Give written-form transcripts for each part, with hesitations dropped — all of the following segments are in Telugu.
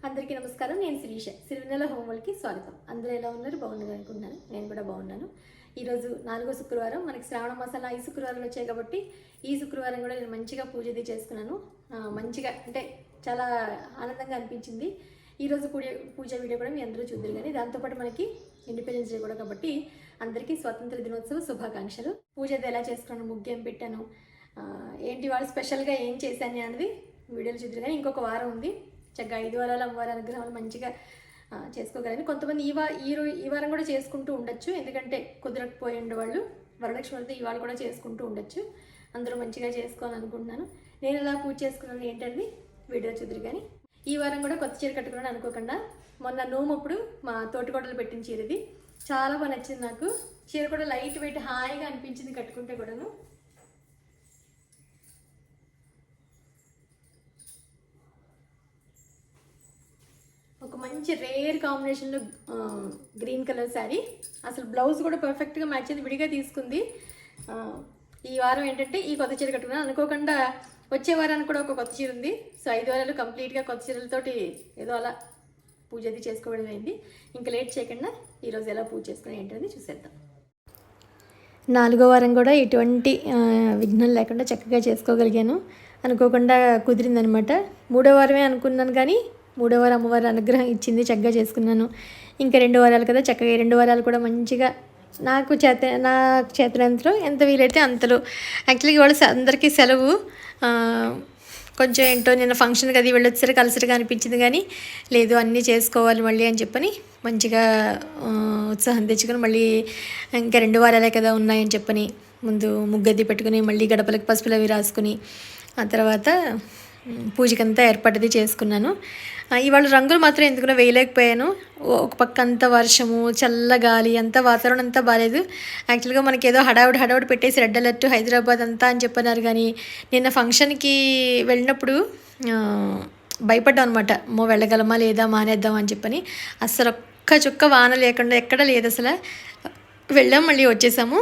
అందరికీ నమస్కారం. నేను శిరీష. సిరివెన్నెల హోంవర్క్కి స్వాగతం. అందరూ ఎలా ఉన్నారు? బాగున్నారు అనుకుంటున్నాను. నేను కూడా బాగున్నాను. ఈరోజు 4వ శుక్రవారం. మనకి శ్రావణ మాసాలు 5 శుక్రవారాలు వచ్చాయి కాబట్టి ఈ శుక్రవారం కూడా నేను మంచిగా పూజ చేసుకున్నాను. మంచిగా అంటే చాలా ఆనందంగా అనిపించింది. ఈరోజు పూజ వీడియో కూడా మీ అందరూ చూద్దరు. కానీ దాంతోపాటు మనకి ఇండిపెండెన్స్ డే కూడా కాబట్టి అందరికీ స్వాతంత్ర దినోత్సవ శుభాకాంక్షలు. పూజ ఎలా చేసుకున్నాను, ముగ్గు ఏం పెట్టాను, ఏంటి వాళ్ళు స్పెషల్గా ఏం చేశాను అనేది వీడియోలు చూద్దరు. కానీ ఇంకొక వారం ఉంది. చక్కగా 5 వారాలు అమ్మవారి అనుగ్రహాలు మంచిగా చేసుకోగలని. కొంతమంది ఈ వారం కూడా చేసుకుంటూ ఉండొచ్చు, ఎందుకంటే కుదరకపోయి ఉండేవాళ్ళు వరలక్ష్మి వ్రతం ఇవాళ కూడా చేసుకుంటూ ఉండొచ్చు. అందరూ మంచిగా చేసుకోవాలనుకుంటున్నాను. నేను ఎలా పూజ చేసుకున్నాను ఏంటండి వీడియో చూద్దరు. కానీ ఈ వారం కూడా కొత్త చీర కట్టుకున్నాను అనుకోకుండా. మొన్న నోమప్పుడు మా తోటికోటలు పెట్టిన చీర ఇది చాలా బాగా నచ్చింది నాకు. చీర కూడా లైట్ వెయిట్ హాయిగా అనిపించింది కట్టుకుంటే కూడాను. ఒక మంచి రేర్ కాంబినేషన్లో గ్రీన్ కలర్ శారీ. అసలు బ్లౌజ్ కూడా పర్ఫెక్ట్గా మ్యాచ్ అయింది. విడిగా తీసుకుంది. ఈ వారం ఏంటంటే ఈ కొత్త చీర కట్టుకున్నాను అనుకోకుండా. వచ్చే వారానికి కూడా ఒక కొత్త చీర ఉంది. సో 5 వారాలు కంప్లీట్గా కొత్త చీరలతోటి ఏదో అలా పూజ అది చేసుకోవడం అయింది. ఇంకా లేట్ చేయకుండా ఈరోజు ఎలా పూజ చేసుకుని ఏంటనేది చూసేద్దాం. 4వ వారం కూడా ఎటువంటి విఘ్నం లేకుండా చక్కగా చేసుకోగలిగాను. అనుకోకుండా కుదిరిందనమాట. 3వ వారమే అనుకున్నాను కానీ 3వ వారం అమ్మవారి అనుగ్రహం ఇచ్చింది, చక్కగా చేసుకున్నాను. ఇంకా 2 వారాలు కదా, చక్కగా 2 వారాలు కూడా మంచిగా నా చేతనంతలో ఎంత వీలైతే అంతలో. యాక్చువల్గా ఇవాళ అందరికీ సెలవు. కొంచెం ఏంటో నిన్న ఫంక్షన్కి అది వెళ్ళొచ్చేసరికి అలసటగా అనిపించింది. కానీ లేదు, అన్నీ చేసుకోవాలి మళ్ళీ అని చెప్పని మంచిగా ఉత్సాహం తెచ్చుకొని మళ్ళీ ఇంకా 2 వారాలే కదా ఉన్నాయని చెప్పని ముందు ముగ్గది పెట్టుకుని మళ్ళీ గడపలకు పసుపులు అవి రాసుకుని ఆ తర్వాత పూజకంతా ఏర్పాటుది చేసుకున్నాను. ఇవాళ రంగులు మాత్రం ఎందుకున్నా వేయలేకపోయాను. ఒక పక్క అంతా వర్షము, చల్ల గాలి, అంతా వాతావరణం అంతా బాగాలేదు. యాక్చువల్గా మనకి ఏదో హడావుడి పెట్టేసి రెడ్ అలర్ట్ హైదరాబాద్ అంతా అని చెప్పన్నారు. కానీ నిన్న ఫంక్షన్కి వెళ్ళినప్పుడు భయపడ్డాం అనమాట. వెళ్ళగలమా లేదా మానేద్దాం అని చెప్పని. అస్సలు ఒక్క చుక్క వాన లేకుండా ఎక్కడ లేదు అసలు. వెళ్ళాం, మళ్ళీ వచ్చేసాము.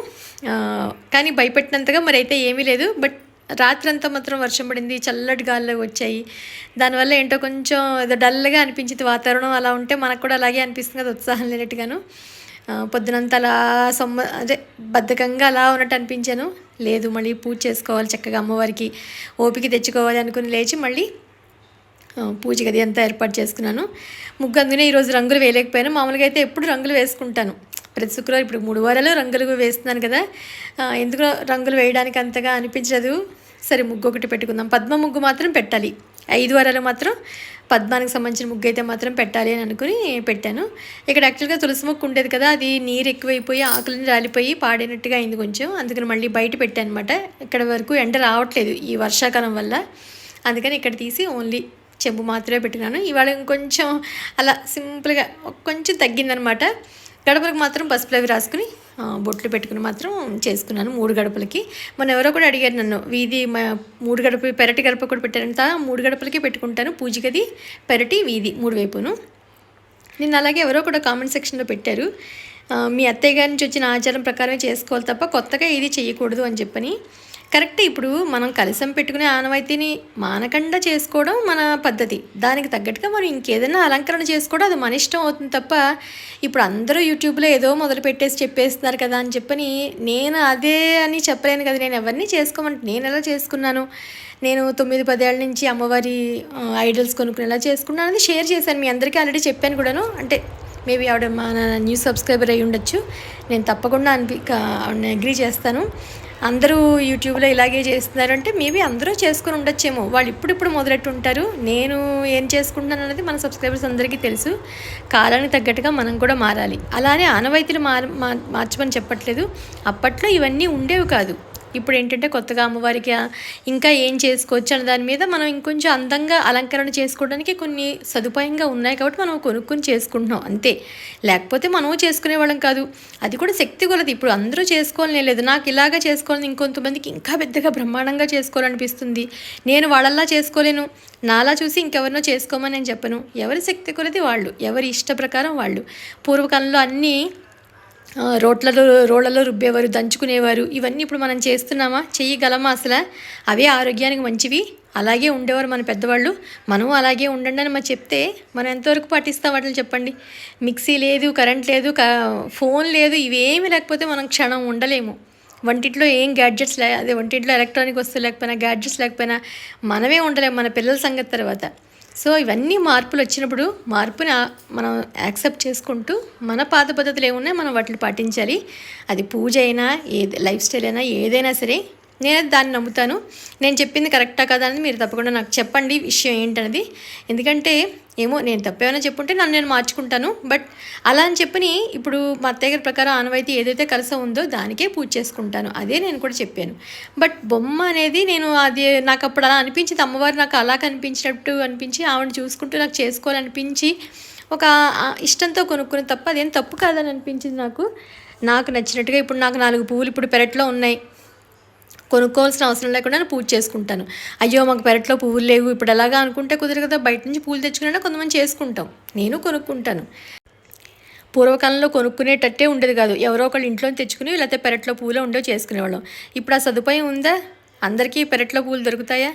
కానీ భయపెట్టినంతగా మరి అయితే ఏమీ లేదు. బట్ రాత్రంతా మాత్రం వర్షం పడింది, చల్లటి గాల్లో వచ్చాయి. దానివల్ల ఏంటో కొంచెం ఏదో డల్గా అనిపించింది వాతావరణం. అలా ఉంటే మనకు కూడా అలాగే అనిపిస్తుంది కదా, ఉత్సాహం లేనట్టుగాను. పొద్దునంతా అలా అదే బద్ధకంగా అలా ఉన్నట్టు అనిపించాను. లేదు, మళ్ళీ పూజ చేసుకోవాలి చక్కగా అమ్మవారికి, ఓపిక తెచ్చుకోవాలి అనుకుని లేచి మళ్ళీ పూజ గది అంతా ఏర్పాటు చేసుకున్నాను. ముగ్గు అందుకనే ఈరోజు రంగులు వేయలేకపోయాను. మామూలుగా అయితే ఎప్పుడు రంగులు వేసుకుంటాను ప్రతి శుక్రవారం. ఇప్పుడు 3 వారాలు రంగులు వేస్తున్నాను కదా, ఎందుకు రంగులు వేయడానికి అంతగా అనిపించదు. సరే, ముగ్గు ఒకటి పెట్టుకుందాం. పద్మ ముగ్గు మాత్రం పెట్టాలి. 5 వారాలు మాత్రం పద్మానికి సంబంధించిన ముగ్గు అయితే మాత్రం పెట్టాలి అని అనుకుని పెట్టాను. ఇక్కడ యాక్చువల్గా తులసి మొక్క ఉండేది కదా, అది నీరు ఎక్కువైపోయి ఆకులని రాలిపోయి పాడైనట్టుగా అయింది కొంచెం. అందుకని మళ్ళీ బయట పెట్టాను అనమాట. ఇక్కడ వరకు ఎండ రావట్లేదు ఈ వర్షాకాలం వల్ల. అందుకని ఇక్కడ తీసి ఓన్లీ చెంబు మాత్రమే పెట్టుకున్నాను. ఇవాళ ఇంకొంచెం అలా సింపుల్గా కొంచెం తగ్గిందనమాట. గడపలకు మాత్రం పసుపులు అవి రాసుకుని బొట్లు పెట్టుకుని మాత్రం చేసుకున్నాను 3 గడపలకి. మొన్న ఎవరో కూడా అడిగారు నన్ను, వీధి 3 గడప పెరటి గడప కూడా పెట్టారంట. 3 గడపలకి పెట్టుకుంటాను పూజ గది, పెరటి, వీధి 3 వైపును. నేను అలాగే ఎవరో కూడా కామెంట్ సెక్షన్లో పెట్టారు, మీ అత్తయ్య గారి నుంచి వచ్చిన ఆచారం ప్రకారమే చేసుకోవాలి తప్ప కొత్తగా ఇది చేయకూడదు అని చెప్పని. కరెక్టే. ఇప్పుడు మనం కలశం పెట్టుకునే ఆనవాయితీని మానకుండా చేసుకోవడం మన పద్ధతి. దానికి తగ్గట్టుగా మనం ఇంకేదైనా అలంకరణ చేసుకోవడం అది మన ఇష్టం అవుతుంది తప్ప ఇప్పుడు అందరూ యూట్యూబ్లో ఏదో మొదలు పెట్టేసి చెప్పేస్తున్నారు కదా అని చెప్పని నేను అదే అని చెప్పలేను కదా. నేను ఎవరిని చేసుకోమంటే నేను ఎలా చేసుకున్నాను, నేను 9-10 ఏళ్ళ నుంచి అమ్మవారి ఐడల్స్ కొనుక్కుని ఎలా చేసుకున్నాను అనేది షేర్ చేశాను. మీ అందరికీ ఆల్రెడీ చెప్పాను కూడాను. అంటే మేబీ ఆవిడ మన న్యూ సబ్స్క్రైబర్ అయ్యి ఉండొచ్చు. నేను తప్పకుండా అగ్రీ చేస్తాను. అందరూ యూట్యూబ్లో ఇలాగే చేస్తున్నారంటే మేబీ అందరూ చేసుకుని ఉండొచ్చేమో. వాళ్ళు ఇప్పుడిప్పుడు మొదలెట్టు ఉంటారు. నేను ఏం చేసుకుంటున్నాను అనేది మన సబ్స్క్రైబర్స్ అందరికీ తెలుసు. కాలానికి తగ్గట్టుగా మనం కూడా మారాలి. అలానే ఆనవాయితీలు మార్చమని చెప్పట్లేదు. అప్పట్లో ఇవన్నీ ఉండేవి కాదు. ఇప్పుడు ఏంటంటే కొత్తగా అమ్మవారికి ఇంకా ఏం చేసుకోవచ్చు అన్న దాని మీద మనం ఇంకొంచెం అందంగా అలంకరణ చేసుకోవడానికి కొన్ని సదుపాయంగా ఉన్నాయి కాబట్టి మనం కొనుక్కొని చేసుకుంటున్నాం అంతే. లేకపోతే మనం చేసుకునేవాళ్ళం కాదు. అది కూడా శక్తి కొలది. ఇప్పుడు అందరూ చేసుకోవాలని లేదు. నాకు ఇలాగా చేసుకోవాలని ఇంకొంతమందికి ఇంకా పెద్దగా బ్రహ్మాండంగా చేసుకోవాలనిపిస్తుంది. నేను వాళ్ళలా చేసుకోలేను. నాలా చూసి ఇంకెవరినో చేసుకోమని నేను చెప్పను. ఎవరి శక్తి కొలది వాళ్ళు, ఎవరి ఇష్ట ప్రకారం వాళ్ళు. పూర్వకాలంలో అన్నీ రోళ్లలో రుబ్బేవారు, దంచుకునేవారు. ఇవన్నీ ఇప్పుడు మనం చేస్తున్నామా, చెయ్యగలమా అసలు? అవే ఆరోగ్యానికి మంచివి. అలాగే ఉండేవారు మన పెద్దవాళ్ళు. మనం అలాగే ఉండండి అని మనం చెప్తే మనం ఎంతవరకు పాటిస్తాం వాటిని చెప్పండి. మిక్సీ లేదు, కరెంట్ లేదు, ఫోన్ లేదు, ఇవేమీ లేకపోతే మనం క్షణం ఉండలేము. వంటింట్లో ఏం గ్యాడ్జెట్స్ అదే వంటింట్లో ఎలక్ట్రానిక్ వస్తువులు లేకపోయినా, గ్యాడ్జెట్స్ లేకపోయినా మనమే ఉండలేము, మన పిల్లల సంగతి తర్వాత. సో ఇవన్నీ మార్పులు వచ్చినప్పుడు మార్పుని మనం యాక్సెప్ట్ చేసుకుంటూ మన పాత పద్ధతులు ఏమున్నాయి మనం వాటిని పాటించాలి. అది పూజ అయినా లైఫ్ స్టైల్ అయినా ఏదైనా సరే నేను దాన్ని నమ్ముతాను. నేను చెప్పింది కరెక్టా కదా అని మీరు తప్పకుండా నాకు చెప్పండి విషయం ఏంటనేది. ఎందుకంటే ఏమో నేను తప్పేమైనా చెప్పుంటే నన్ను నేను మార్చుకుంటాను. బట్ అలా అని చెప్పని ఇప్పుడు మా అత్తయ్య గారి ప్రకారం ఆనవాయితీ ఏదైతే కలసం ఉందో దానికే పూజ చేసుకుంటాను. అదే నేను కూడా చెప్పాను. బట్ బొమ్మ అనేది నేను అది నాకు అప్పుడు అలా అనిపించింది, అమ్మవారు నాకు అలా కనిపించినట్టు అనిపించి ఆవిడ చూసుకుంటూ నాకు చేసుకోవాలనిపించి ఒక ఇష్టంతో కొనుక్కుని తప్ప అదేం తప్పు కాదని అనిపించింది నాకు నచ్చినట్టుగా. ఇప్పుడు నాకు 4 పువ్వులు ఇప్పుడు పెరట్లో ఉన్నాయి, కొనుక్కోవాల్సిన అవసరం లేకుండా నేను పూజ చేసుకుంటాను. అయ్యో మాకు పెరట్లో పువ్వులు లేవు ఇప్పుడు ఎలాగా అనుకుంటే కుదరదు కదా. బయట నుంచి పూలు తెచ్చుకున్నా కొంతమంది చేసుకుంటాం, నేను కొనుక్కుంటాను. పూర్వకాలంలో కొనుక్కునేటట్టే ఉండేది కాదు, ఎవరో ఒకళ్ళు ఇంట్లో తెచ్చుకుని లేకపోతే పెరట్లో పూలు ఉండేవి చేసుకునేవాళ్ళం. ఇప్పుడు ఆ సదుపాయం ఉందా? అందరికీ పెరట్లో పూలు దొరుకుతాయా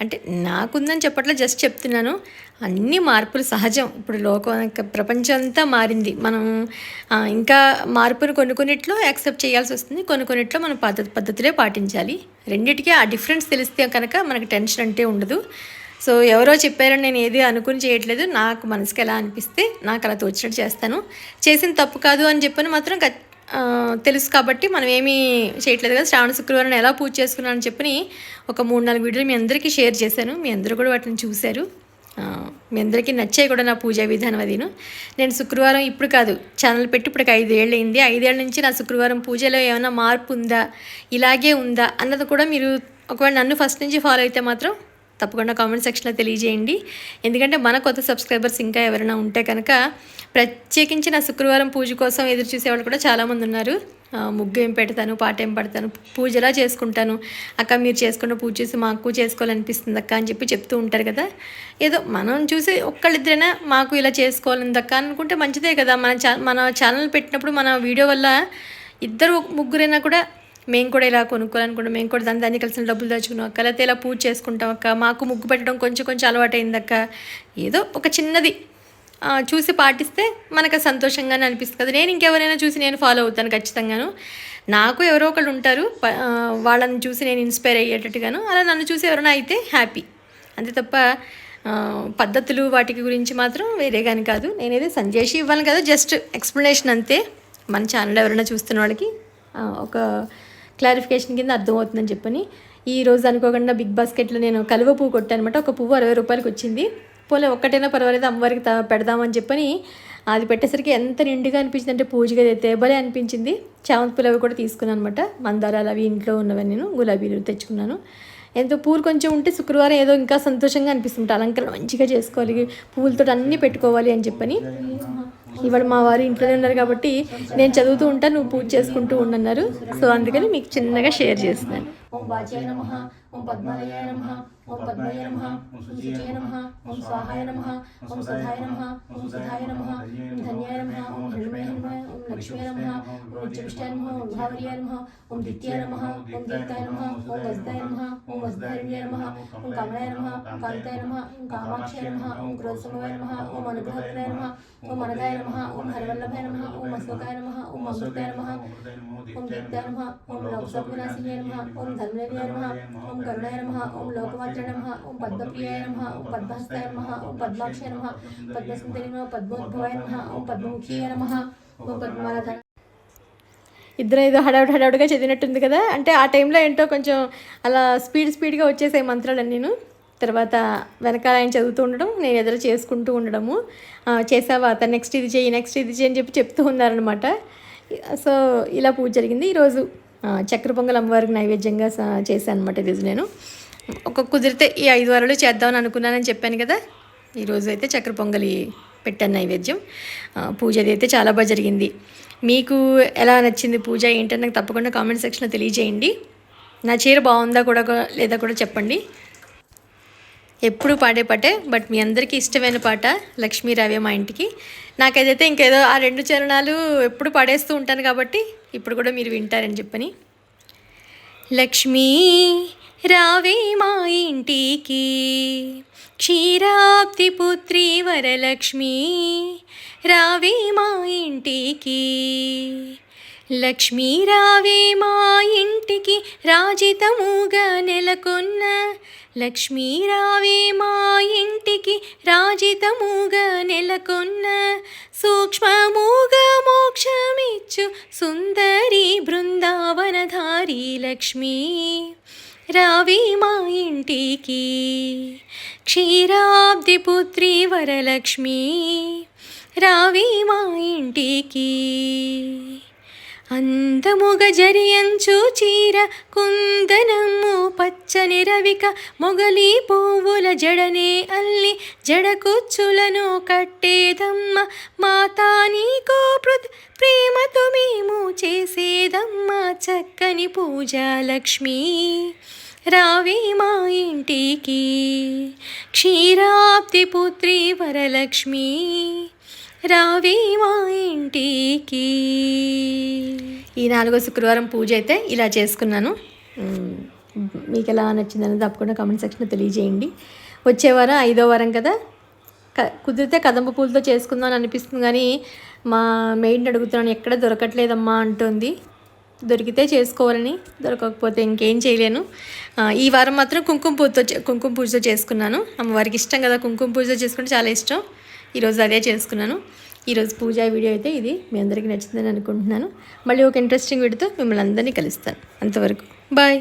అంటే నాకుందని చెప్పట్లే, జస్ట్ చెప్తున్నాను. అన్ని మార్పులు సహజం. ఇప్పుడు ప్రపంచం అంతా మారింది. మనం ఇంకా మార్పును కొన్నిట్లో యాక్సెప్ట్ చేయాల్సి వస్తుంది, కొన్నిట్లో మనం పద్ధతులే పాటించాలి. రెండిటికీ ఆ డిఫరెన్స్ తెలిస్తే కనుక మనకు టెన్షన్ అంటే ఉండదు. సో ఎవరో చెప్పారని నేను ఏది అనుకుని చేయట్లేదు, నాకు మనసుకి ఎలా అనిపిస్తే నాకు అలా తోచినట్టు చేస్తాను. చేసిన తప్పు కాదు అని చెప్పని మాత్రం తెలుసు కాబట్టి మనం ఏమీ చేయట్లేదు కదా. శ్రావణ శుక్రవారం ఎలా పూజ చేసుకున్నానని చెప్పని ఒక 3-4 వీడియోలు మీ అందరికీ షేర్ చేశాను. మీ అందరూ కూడా వాటిని చూశారు, మీ అందరికీ నచ్చాయి కూడా నా పూజా విధానం అదిను. నేను శుక్రవారం ఇప్పుడు కాదు, ఛానల్ పెట్టి ఇప్పటికి 5 ఏళ్ళు అయింది. 5 ఏళ్ళ నుంచి నా శుక్రవారం పూజలో ఏమైనా మార్పు ఉందా, ఇలాగే ఉందా అన్నది కూడా మీరు ఒకవేళ నన్ను ఫస్ట్ నుంచి ఫాలో అయితే మాత్రం తప్పకుండా కామెంట్ సెక్షన్లో తెలియజేయండి. ఎందుకంటే మన కొత్త సబ్స్క్రైబర్స్ ఇంకా ఎవరైనా ఉంటే కనుక ప్రత్యేకించి నా శుక్రవారం పూజ కోసం ఎదురు చూసేవాళ్ళు కూడా చాలామంది ఉన్నారు. ముగ్గు ఏం పెడతాను, పాట ఏం పడతాను, పూజ ఎలా చేసుకుంటాను అక్క, మీరు చేసుకున్న పూజ చూసి మాకు చేసుకోవాలనిపిస్తుంది అక్క అని చెప్తూ ఉంటారు కదా. ఏదో మనం చూసి ఒక్కళ్ళిద్దరైనా మాకు ఇలా చేసుకోవాలని అక్క అనుకుంటే మంచిదే కదా. మన ఛానల్ పెట్టినప్పుడు మన వీడియో వల్ల 2-3 కూడా మేము కూడా ఇలా కొనుక్కోవాలనుకుంటాం, మేము కూడా దాన్ని కలిసిన డబ్బులు దాచుకున్నాం అక్క, లేకపోతే ఇలా పూజ చేసుకుంటాం అక్క, మాకు ముగ్గు పెట్టడం కొంచెం అలవాటు అయిందక్క, ఏదో ఒక చిన్నది చూసి పాటిస్తే మనకు సంతోషంగానే అనిపిస్తుంది కదా. నేను ఇంకెవరైనా చూసి నేను ఫాలో అవుతాను ఖచ్చితంగాను. నాకు ఎవరో ఒకళ్ళు ఉంటారు వాళ్ళని చూసి నేను ఇన్స్పైర్ అయ్యేటట్టుగాను, అలా నన్ను చూసి ఎవరైనా అయితే హ్యాపీ, అంతే తప్ప పద్ధతులు వాటికి గురించి మాత్రం వేరే కానీ కాదు. నేనేది సంజేషి ఇవ్వాలి కదా, జస్ట్ ఎక్స్ప్లెనేషన్ అంతే. మన ఛానల్ ఎవరైనా చూస్తున్న వాళ్ళకి ఒక క్లారిఫికేషన్ కింద అర్థమవుతుందని చెప్పని ఈరోజు అనుకోకుండా బిగ్ బాస్కెట్లో నేను కలువ పువ్వు కొట్టాను అనమాట. ఒక పువ్వు 60 రూపాయలకి వచ్చింది. పోలే ఒక్కటైనా పర్వాలేదు అమ్మవారికి పెడదామని చెప్పని అది పెట్టేసరికి ఎంత నిండుగా అనిపించింది అంటే పూజగా అయితే భలే అనిపించింది. చామంతి పూలు అవి కూడా తీసుకున్నాను అనమాట, మందారాలు అవి ఇంట్లో ఉన్నవన్నీ, నేను గులాబీలు తెచ్చుకున్నాను. ఎంతో పూలు కొంచెం ఉంటే శుక్రవారం ఏదో ఇంకా సంతోషంగా అనిపిస్తుంది, అలంకరణ మంచిగా చేసుకోవాలి, పువ్వులతో అన్నీ పెట్టుకోవాలి అని చెప్పని. ఇవాళ మా వారు ఇంట్లోనే ఉన్నారు కాబట్టి నేను చదువుతూ ఉంటా, నువ్వు పూజ చేసుకుంటూ ఉండన్నారు. సో అందుకని మీకు చిన్నగా షేర్ చేస్తున్నాను. ఓం వాచాయ నమః, ఓం పద్మాలయాయ నమః, ఓం పద్మయ నమః, ఓం శుచియ నమః, ఓం స్వాహాయ నమః, ఓం సదాయ నమః, ఓం సుధాయ నమః, ఓం ధన్యాయ నమః, ఓం హిరణ్మయ నమః, ఓం లక్ష్మీ నమః, ఓం నిత్యపుష్టాయ నమః, ఓం భావర్యాయ నమః, ఓం ద్వితీయ నమః, ఓం దీప్తాయ నమః, ఓం వజ్దాయ నమః, ఓం వజ్దారణ్యాయ నమః, ఓం కమలాయ నమః, ఓం కాంతాయ నమః, ఓం కామాక్షాయ నమః, ఓం క్రోధసమవాయ నమః, ఓం అనుగ్రహకరాయ నమః, ఓం అనగాయ నమః, ఓం హరివల్లభాయ నమః, ఓం అశోకాయ నమః, ఓం అమృతాయ నమః, ఓం దీప్తాయ నమః, ఓం లోకసత్వినాశిన్యాయ నమః, ఓం ధర్మేయ నమః, ఓం కరుణాయ నమః, ఓం లోకమాత్రే నమః, ఓం పద్మప్రియాయ నమః, ఓం పద్మహస్తాయ నమః, ఓం పద్మాక్షాయ నమః, పద్మసుందరి నమః, పద్మోద్భవాయ నమః, ఓం పద్మముఖీయ నమః, ఓం పద్మమాలధ. ఇద్దరు ఏదో హడావుడిగా చదివినట్టుంది కదా. అంటే ఆ టైంలో ఏంటో కొంచెం అలా స్పీడ్గా వచ్చేసాయి మంత్రాలు నేను. తర్వాత వెనకాల ఆయన చదువుతూ ఉండడం, నేను ఎదురు చేసుకుంటూ ఉండడము, చేసావా అతను నెక్స్ట్ ఇది చేయి అని చెప్తూ ఉన్నారనమాట. సో ఇలా పూజ జరిగింది. ఈరోజు చక్కెర పొంగల్ అమ్మవారికి నైవేద్యంగా చేశాను అనమాట. ఈరోజు నేను కుదిరితే ఈ 5 వారాలు చేద్దామని అనుకున్నానని చెప్పాను కదా. ఈరోజు అయితే చక్కెర పొంగలి పెట్టాను నైవేద్యం. పూజ అయితే చాలా బాగా జరిగింది. మీకు ఎలా నచ్చింది పూజ ఏంటని నాకు తప్పకుండా కామెంట్ సెక్షన్లో తెలియజేయండి. నా చీర బాగుందా లేదా కూడా చెప్పండి. ఎప్పుడు పాడే పాటే, బట్ మీ అందరికీ ఇష్టమైన పాట లక్ష్మీ రావే మా ఇంటికి. నాకైతే ఇంకేదో ఆ 2 చరణాలు ఎప్పుడు పాడేస్తూ ఉంటాను కాబట్టి ఇప్పుడు కూడా మీరు వింటారని చెప్పని. లక్ష్మీ రావే మా ఇంటికి క్షీరాబ్ది పుత్రి వరలక్ష్మి రావే మా ఇంటికి లక్ష్మీ రావే మా ఇంటికి రాజితముగా నెలకొన్న లక్ష్మీ రావే మా ఇంటికి రాజితముగా నెలకొన్న సూక్ష్మముగా మోక్షమిచ్చు సుందరి బృందావనధారి లక్ష్మీ రావే మా ఇంటికి క్షీరాబ్ది పుత్రి వరలక్ష్మి రావే మా ఇంటికి అందముగ జరియంచు చీర కుందనము పచ్చని రవిక మొగలి పువ్వుల జడనే అల్లి జడకుచ్చులను కట్టేదమ్మ మాతా నీకో ప్రేమతో మేము చేసేదమ్మ చక్కని పూజ లక్ష్మి రావే మా ఇంటికి క్షీరాబ్ది పుత్రి వరలక్ష్మి రావే మా ఇంటికి. ఈ 4వ శుక్రవారం పూజ అయితే ఇలా చేసుకున్నాను. మీకు ఎలా నచ్చిందని తప్పకుండా కామెంట్ సెక్షన్లో తెలియజేయండి. వచ్చే వారం 5వ వారం కదా, కుదిరితే కదంబ పూలతో చేసుకుందాం అనిపిస్తుంది, కానీ మా మెయిడ్ని అడుగుతున్నాను ఎక్కడ దొరకట్లేదమ్మా అంటుంది. దొరికితే చేసుకోవాలని, దొరకకపోతే ఇంకేం చేయలేను. ఈ వారం మాత్రం కుంకుమ పూజతో చేసుకున్నాను. అమ్మవారికి ఇష్టం కదా, కుంకుమ పూజతో చేసుకుంటే చాలా ఇష్టం. ఈరోజు అదే చేసుకున్నాను. ఈరోజు పూజా వీడియో అయితే ఇది మీ అందరికీ నచ్చిందని అనుకుంటున్నాను. మళ్ళీ ఒక ఇంట్రెస్టింగ్ వీడియోతో మిమ్మల్ని అందరినీ కలుస్తాను. అంతవరకు బాయ్.